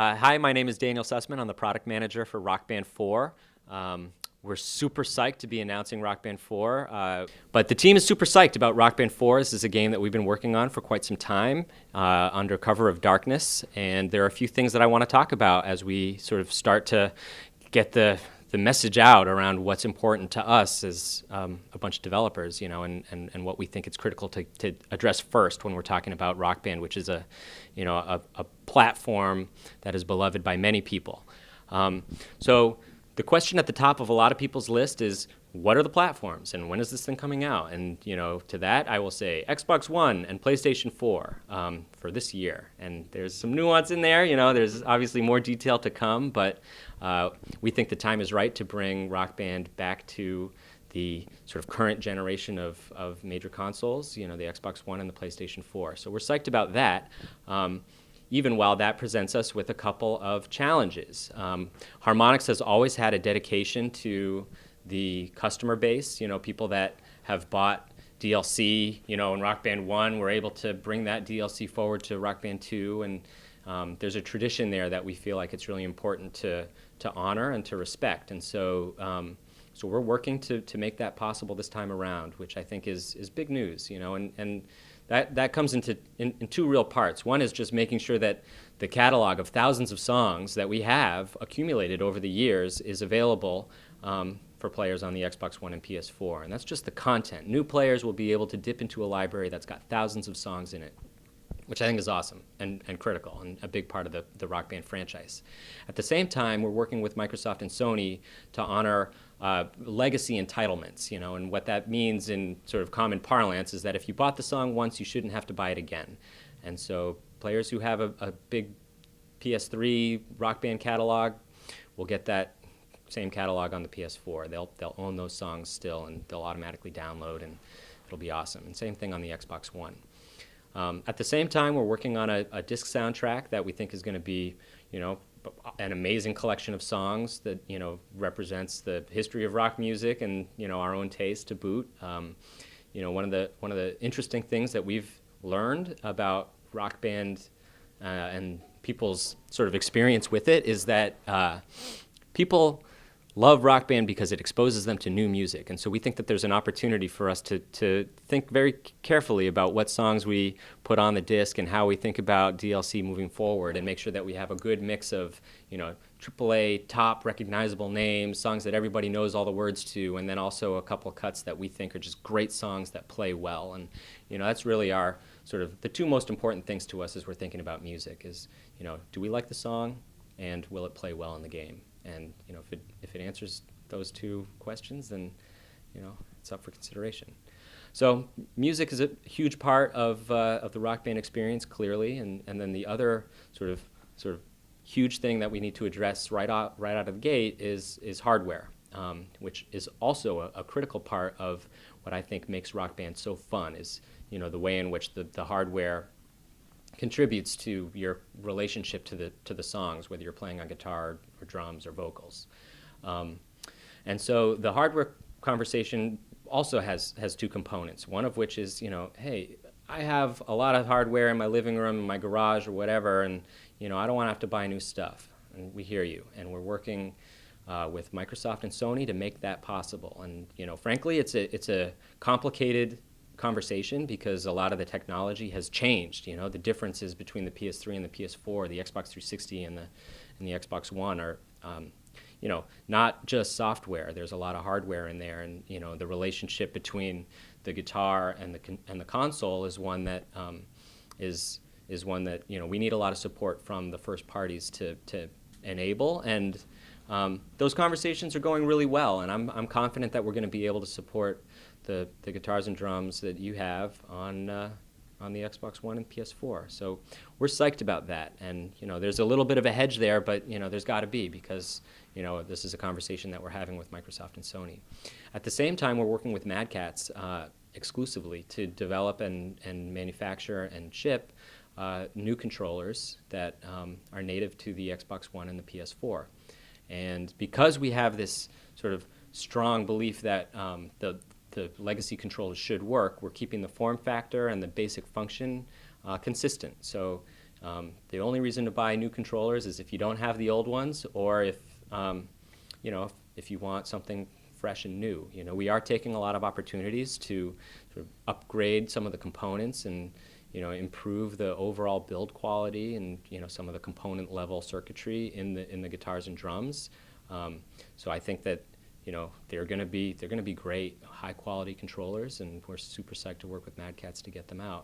Hi, my name is Daniel Sussman. I'm the product manager for Rock Band 4. We're super psyched to be announcing Rock Band 4, but the team is super psyched about Rock Band 4. This is a game that we've been working on for quite some time under cover of darkness, and there are a few things that I want to talk about as we sort of start to get the message out around what's important to us as a bunch of developers, and what we think it's critical to address first when we're talking about Rock Band, which is a platform that is beloved by many people. So the question at the top of a lot of people's list is, what are the platforms and when is this thing coming out? And to that I will say Xbox One and PlayStation 4 for this year. And there's some nuance in there. There's obviously more detail to come, but we think the time is right to bring Rock Band back to the sort of current generation of major consoles, the Xbox One and the PlayStation 4. So we're psyched about that. Even while that presents us with a couple of challenges. Harmonix has always had a dedication to the customer base, people that have bought DLC, in Rock Band 1, we're able to bring that DLC forward to Rock Band 2, and there's a tradition there that we feel like it's really important to honor and to respect. And so we're working to make that possible this time around, which I think is big news, and that comes in two real parts. One is just making sure that the catalog of thousands of songs that we have accumulated over the years is available for players on the Xbox One and PS4. And that's just the content. New players will be able to dip into a library that's got thousands of songs in it, which I think is awesome and critical and a big part of the Rock Band franchise. At the same time, we're working with Microsoft and Sony to honor legacy entitlements, and what that means in sort of common parlance is that if you bought the song once, you shouldn't have to buy it again. And so players who have a big PS3 Rock Band catalog will get that same catalog on the PS4. They'll own those songs still, and they'll automatically download, and it'll be awesome. And same thing on the Xbox One. At the same time, we're working on a disc soundtrack that we think is going to be, an amazing collection of songs that, represents the history of rock music and, our own taste to boot. One of the interesting things that we've learned about Rock Band and people's sort of experience with it is that people love Rock Band because it exposes them to new music. And so we think that there's an opportunity for us to think very carefully about what songs we put on the disc and how we think about DLC moving forward, and make sure that we have a good mix of, AAA top recognizable names, songs that everybody knows all the words to, and then also a couple cuts that we think are just great songs that play well. And, that's really our sort of the two most important things to us as we're thinking about music is, do we like the song and will it play well in the game? And if it answers those two questions, then it's up for consideration. So music is a huge part of the Rock Band experience, clearly, and then the other sort of huge thing that we need to address right out of the gate is hardware, which is also a critical part of what I think makes Rock Band so fun. Is the way in which the hardware contributes to your relationship to the songs, whether you're playing on guitar or drums or vocals. And so the hardware conversation also has two components, one of which is, hey, I have a lot of hardware in my living room, in my garage or whatever, and I don't want to have to buy new stuff. And we hear you, and we're working with Microsoft and Sony to make that possible. And frankly, it's a complicated conversation because a lot of the technology has changed. The differences between the PS3 and the PS4, the Xbox 360 and the Xbox One are, not just software. There's a lot of hardware in there, and the relationship between the guitar and the console is one that is one that we need a lot of support from the first parties to enable. And those conversations are going really well, and I'm confident that we're going to be able to support the guitars and drums that you have on the Xbox One and PS4. So we're psyched about that. And there's a little bit of a hedge there, but there's got to be, because this is a conversation that we're having with Microsoft and Sony. At the same time, we're working with Mad Catz exclusively to develop and manufacture and ship new controllers that are native to the Xbox One and the PS4. And because we have this sort of strong belief that the legacy controllers should work, we're keeping the form factor and the basic function consistent. So The only reason to buy new controllers is if you don't have the old ones, or if if you want something fresh and new. We are taking a lot of opportunities to sort of upgrade some of the components and improve the overall build quality and some of the component level circuitry in the guitars and drums. So I think that they're going to be great, high quality controllers, and we're super psyched to work with Mad Catz to get them out.